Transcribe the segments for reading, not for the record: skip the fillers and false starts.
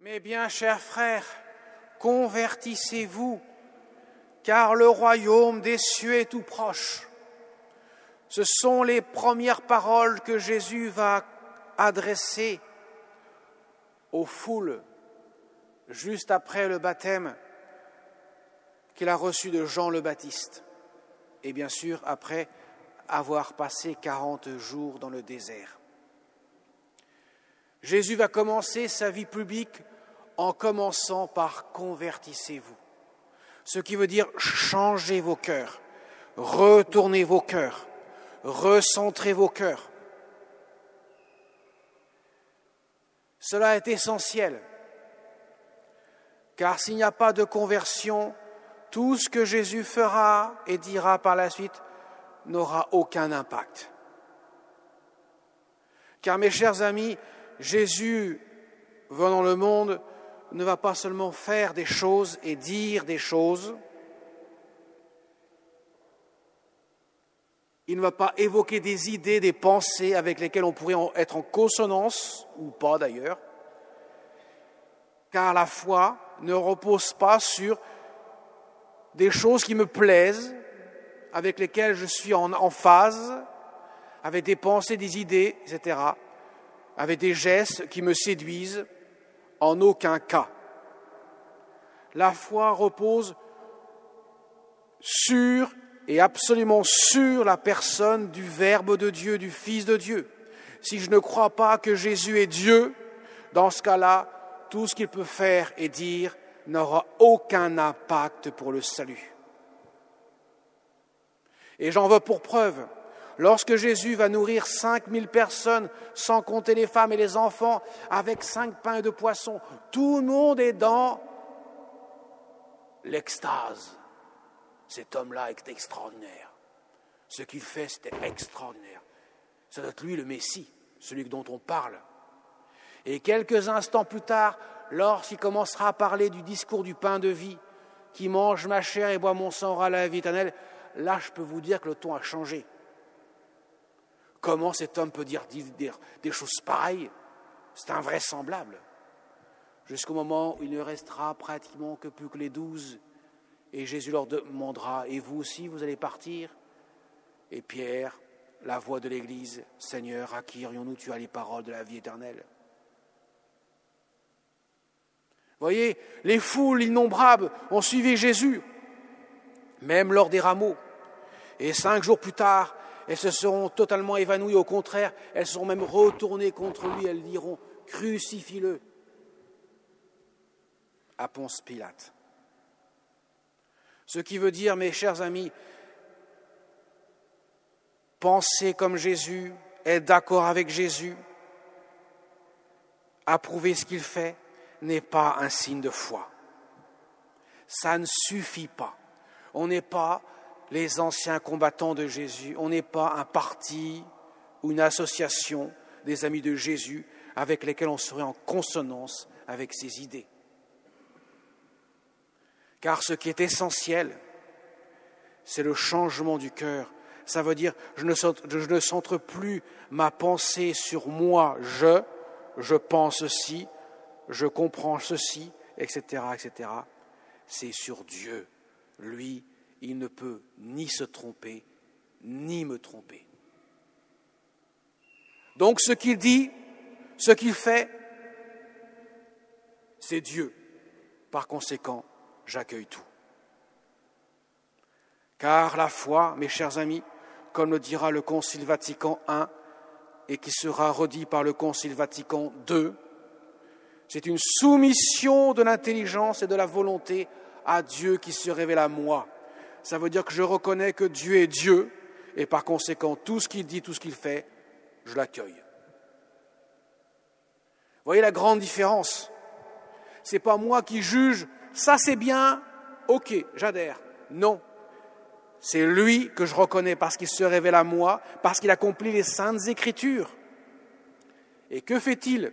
Mes bien chers frères, convertissez-vous, car le royaume des cieux est tout proche. Ce sont les premières paroles que Jésus va adresser aux foules juste après le baptême qu'il a reçu de Jean le Baptiste, et bien sûr après avoir passé 40 jours dans le désert. Jésus va commencer sa vie publique en commençant par « convertissez-vous », ce qui veut dire changez vos cœurs, retournez vos cœurs, recentrez vos cœurs. Cela est essentiel, car s'il n'y a pas de conversion, tout ce que Jésus fera et dira par la suite n'aura aucun impact. Car mes chers amis, Jésus, venant dans le monde, ne va pas seulement faire des choses et dire des choses. Il ne va pas évoquer des idées, des pensées avec lesquelles on pourrait être en consonance, ou pas d'ailleurs, car la foi ne repose pas sur des choses qui me plaisent, avec lesquelles je suis en phase, avec des pensées, des idées, etc., avec des gestes qui me séduisent, en aucun cas. La foi repose sur et absolument sur la personne du Verbe de Dieu, du Fils de Dieu. Si je ne crois pas que Jésus est Dieu, dans ce cas-là, tout ce qu'il peut faire et dire n'aura aucun impact pour le salut. Et j'en veux pour preuve, lorsque Jésus va nourrir 5000 personnes, sans compter les femmes et les enfants, avec 5 pains et 2 poissons, tout le monde est dans l'extase. Cet homme-là est extraordinaire. Ce qu'il fait, c'était extraordinaire. Ça doit être lui le Messie, celui dont on parle. Et quelques instants plus tard, lorsqu'il commencera à parler du discours du pain de vie, qui mange ma chair et boit mon sang aura la vie éternelle, là, je peux vous dire que le ton a changé. Comment cet homme peut dire des choses pareilles? C'est invraisemblable. Jusqu'au moment où il ne restera pratiquement que plus que les 12. Et Jésus leur demandera, et vous aussi, vous allez partir? Et Pierre, la voix de l'Église, Seigneur, à qui irions-nous? Tu as les paroles de la vie éternelle. Voyez, les foules innombrables ont suivi Jésus, même lors des rameaux. Et 5 jours plus tard, elles se seront totalement évanouies. Au contraire, elles seront même retournées contre lui. Elles diront « Crucifie-le » à Ponce Pilate. Ce qui veut dire, mes chers amis, penser comme Jésus, être d'accord avec Jésus, approuver ce qu'il fait, n'est pas un signe de foi. Ça ne suffit pas. On n'est pas les anciens combattants de Jésus, on n'est pas un parti ou une association des amis de Jésus avec lesquels on serait en consonance avec ses idées. Car ce qui est essentiel, c'est le changement du cœur. Ça veut dire, je ne centre plus ma pensée sur moi, je pense ceci, je comprends ceci, etc., etc. C'est sur Dieu. Lui, il ne peut ni se tromper, ni me tromper. Donc ce qu'il dit, ce qu'il fait, c'est Dieu. Par conséquent, j'accueille tout. Car la foi, mes chers amis, comme le dira le Concile Vatican I et qui sera redit par le Concile Vatican II, c'est une soumission de l'intelligence et de la volonté à Dieu qui se révèle à moi. Ça veut dire que je reconnais que Dieu est Dieu et par conséquent, tout ce qu'il dit, tout ce qu'il fait, je l'accueille. Vous voyez la grande différence? Ce n'est pas moi qui juge, ça c'est bien, ok, j'adhère. Non, c'est lui que je reconnais parce qu'il se révèle à moi, parce qu'il accomplit les saintes Écritures. Et que fait-il?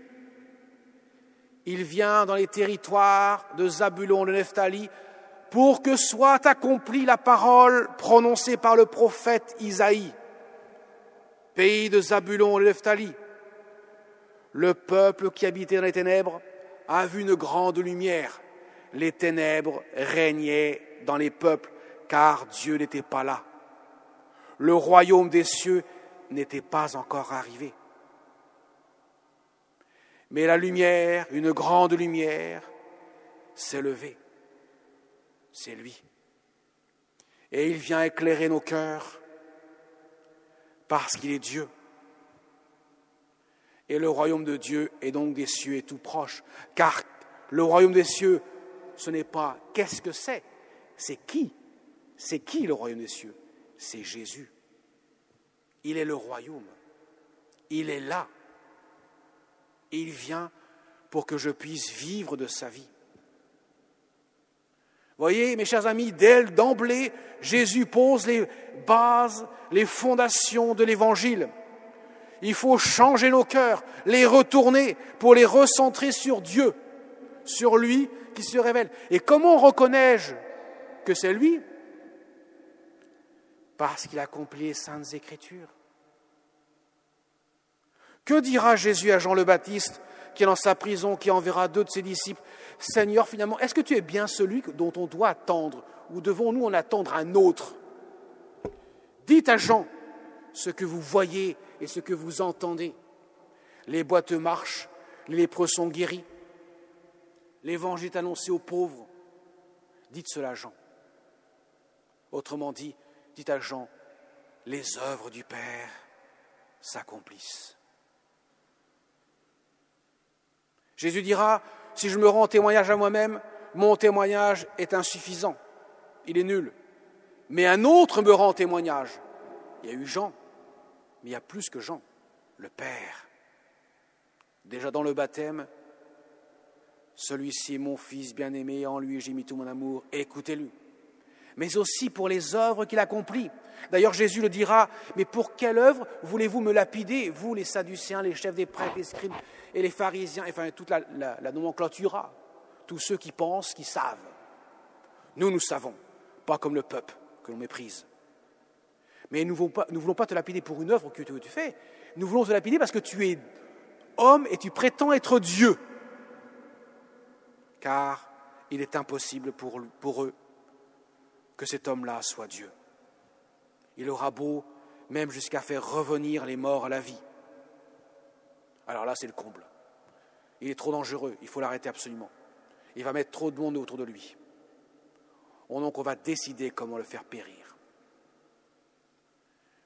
Il vient dans les territoires de Zabulon, de Nephtali, pour que soit accomplie la parole prononcée par le prophète Isaïe. Pays de Zabulon et de Nephtali, le peuple qui habitait dans les ténèbres a vu une grande lumière. Les ténèbres régnaient dans les peuples, car Dieu n'était pas là. Le royaume des cieux n'était pas encore arrivé. Mais la lumière, une grande lumière, s'est levée. C'est lui. Et il vient éclairer nos cœurs parce qu'il est Dieu. Et le royaume de Dieu est donc des cieux et tout proche. Car le royaume des cieux, ce n'est pas qu'est-ce que c'est qui? C'est qui le royaume des cieux? C'est Jésus. Il est le royaume. Il est là. Il vient pour que je puisse vivre de sa vie. Voyez, mes chers amis, d'emblée, Jésus pose les bases, les fondations de l'Évangile. Il faut changer nos cœurs, les retourner pour les recentrer sur Dieu, sur lui qui se révèle. Et comment reconnais-je que c'est lui? Parce qu'il accomplit les saintes Écritures. Que dira Jésus à Jean le Baptiste, qui est dans sa prison, qui enverra 2 de ses disciples? Seigneur, finalement, est-ce que tu es bien celui dont on doit attendre, ou devons-nous en attendre un autre? Dites à Jean ce que vous voyez et ce que vous entendez. Les boiteux marchent, les lépreux sont guéris, l'évangile est annoncé aux pauvres. Dites cela à Jean. Autrement dit, dites à Jean, les œuvres du Père s'accomplissent. Jésus dira, si je me rends témoignage à moi-même, mon témoignage est insuffisant, il est nul. Mais un autre me rend témoignage. Il y a eu Jean, mais il y a plus que Jean, le Père. Déjà dans le baptême, celui-ci est mon Fils bien-aimé, en lui j'ai mis tout mon amour, écoutez-le. Mais aussi pour les œuvres qu'il accomplit. D'ailleurs, Jésus le dira, mais pour quelle œuvre voulez-vous me lapider, vous les Sadducéens, les chefs des prêtres, les scribes et les pharisiens, enfin toute la nomenclature, tous ceux qui pensent, qui savent. Nous savons, pas comme le peuple que l'on méprise. Mais nous ne voulons pas te lapider pour une œuvre que tu fais, nous voulons te lapider parce que tu es homme et tu prétends être Dieu. Car il est impossible pour eux que cet homme-là soit Dieu. Il aura beau même jusqu'à faire revenir les morts à la vie. Alors là, c'est le comble. Il est trop dangereux, il faut l'arrêter absolument. Il va mettre trop de monde autour de lui. Donc on va décider comment le faire périr.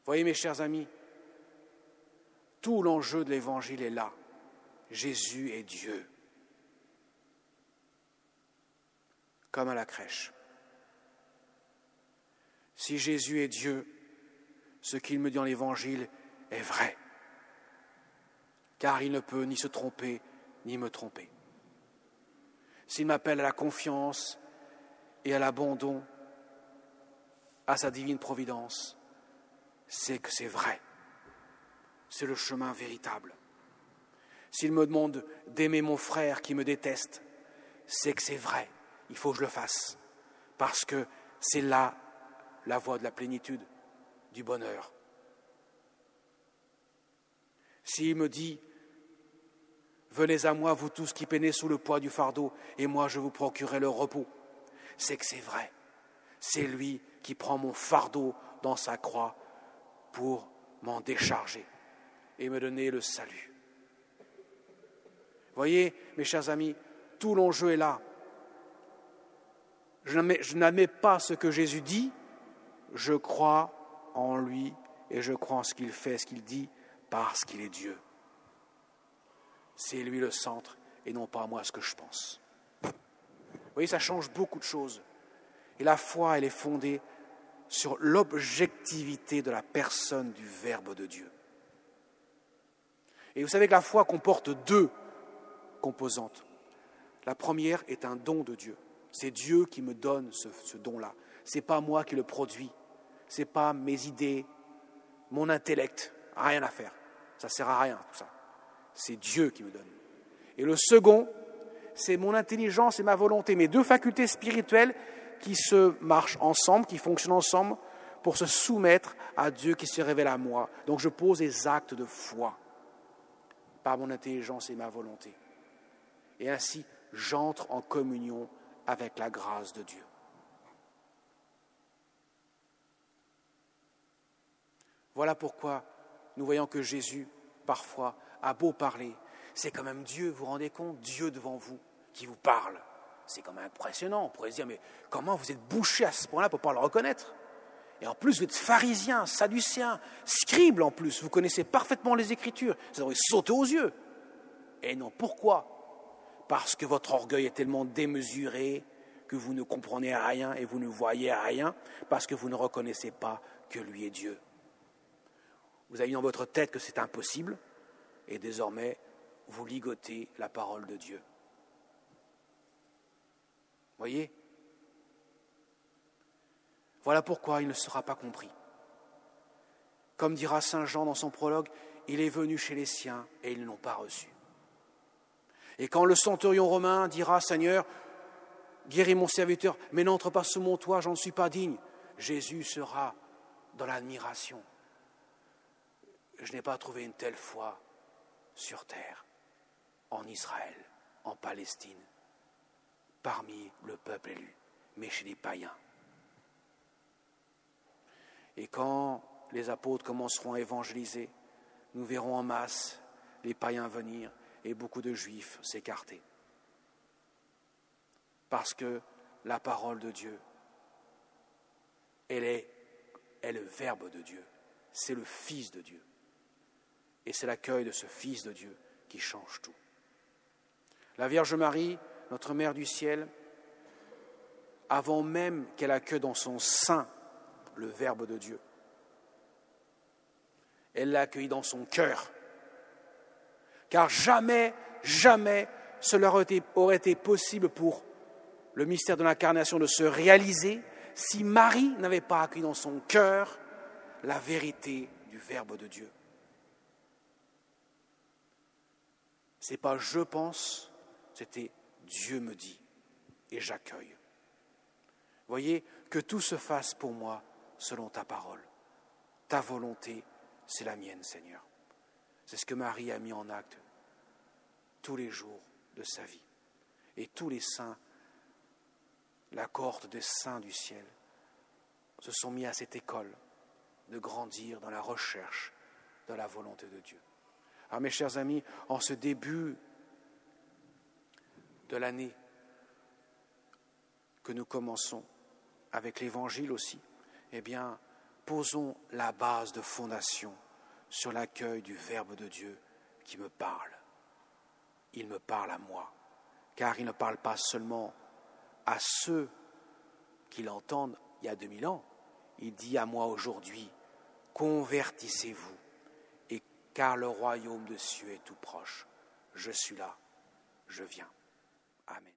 Voyez mes chers amis, tout l'enjeu de l'Évangile est là. Jésus est Dieu. Comme à la crèche. Si Jésus est Dieu, ce qu'il me dit dans l'Évangile est vrai. Car il ne peut ni se tromper, ni me tromper. S'il m'appelle à la confiance et à l'abandon, à sa divine providence, c'est que c'est vrai. C'est le chemin véritable. S'il me demande d'aimer mon frère qui me déteste, c'est que c'est vrai. Il faut que je le fasse. Parce que c'est là la voie de la plénitude, du bonheur. S'il me dit « Venez à moi, vous tous qui peinez sous le poids du fardeau, et moi je vous procurerai le repos », c'est que c'est vrai. C'est lui qui prend mon fardeau dans sa croix pour m'en décharger et me donner le salut. Voyez, mes chers amis, tout l'enjeu est là. Je n'admets pas ce que Jésus dit, je crois en lui et je crois en ce qu'il fait, ce qu'il dit, parce qu'il est Dieu. C'est lui le centre et non pas moi ce que je pense. Vous voyez, ça change beaucoup de choses. Et la foi, elle est fondée sur l'objectivité de la personne du Verbe de Dieu. Et vous savez que la foi comporte 2 composantes. La première est un don de Dieu. C'est Dieu qui me donne ce don-là. Ce n'est pas moi qui le produis. Ce n'est pas mes idées, mon intellect. Rien à faire. Ça ne sert à rien, tout ça. C'est Dieu qui me donne. Et le second, c'est mon intelligence et ma volonté, mes 2 facultés spirituelles qui se marchent ensemble, qui fonctionnent ensemble pour se soumettre à Dieu qui se révèle à moi. Donc je pose des actes de foi par mon intelligence et ma volonté. et ainsi j'entre en communion avec la grâce de Dieu. Voilà pourquoi nous voyons que Jésus, parfois, a beau parler, c'est quand même Dieu, vous vous rendez compte, Dieu devant vous, qui vous parle. C'est quand même impressionnant, on pourrait se dire, mais comment vous êtes bouché à ce point-là pour ne pas le reconnaître ? Et en plus, vous êtes pharisien, sadducéen, scribe en plus, vous connaissez parfaitement les Écritures, ça devrait sauter aux yeux. Et non, pourquoi ? Parce que votre orgueil est tellement démesuré que vous ne comprenez rien et vous ne voyez rien, parce que vous ne reconnaissez pas que lui est Dieu. Vous avez dans votre tête que c'est impossible, et désormais, vous ligotez la parole de Dieu. Voyez ? Voilà pourquoi il ne sera pas compris. Comme dira saint Jean dans son prologue, il est venu chez les siens et ils ne l'ont pas reçu. Et quand le centurion romain dira, Seigneur, guéris mon serviteur, mais n'entre pas sous mon toit, j'en ne suis pas digne, Jésus sera dans l'admiration. Je n'ai pas trouvé une telle foi sur terre, en Israël, en Palestine, parmi le peuple élu, mais chez les païens. Et quand les apôtres commenceront à évangéliser, nous verrons en masse les païens venir et beaucoup de juifs s'écarter. Parce que la parole de Dieu, elle est le Verbe de Dieu, c'est le Fils de Dieu. Et c'est l'accueil de ce Fils de Dieu qui change tout. La Vierge Marie, notre Mère du ciel, avant même qu'elle accueille dans son sein le Verbe de Dieu, elle l'a accueilli dans son cœur. Car jamais cela aurait été possible pour le mystère de l'incarnation de se réaliser si Marie n'avait pas accueilli dans son cœur la vérité du Verbe de Dieu. C'est pas je pense, c'était Dieu me dit et j'accueille. Voyez, que tout se fasse pour moi selon ta parole. Ta volonté, c'est la mienne, Seigneur. C'est ce que Marie a mis en acte tous les jours de sa vie. Et tous les saints, la cohorte des saints du ciel, se sont mis à cette école de grandir dans la recherche de la volonté de Dieu. Alors mes chers amis, en ce début de l'année que nous commençons, avec l'Évangile aussi, eh bien, posons la base de fondation sur l'accueil du Verbe de Dieu qui me parle. Il me parle à moi, car il ne parle pas seulement à ceux qui l'entendent il y a 2000 ans. Il dit à moi aujourd'hui, convertissez-vous, et car le royaume de cieux est tout proche. Je suis là, je viens. Amen.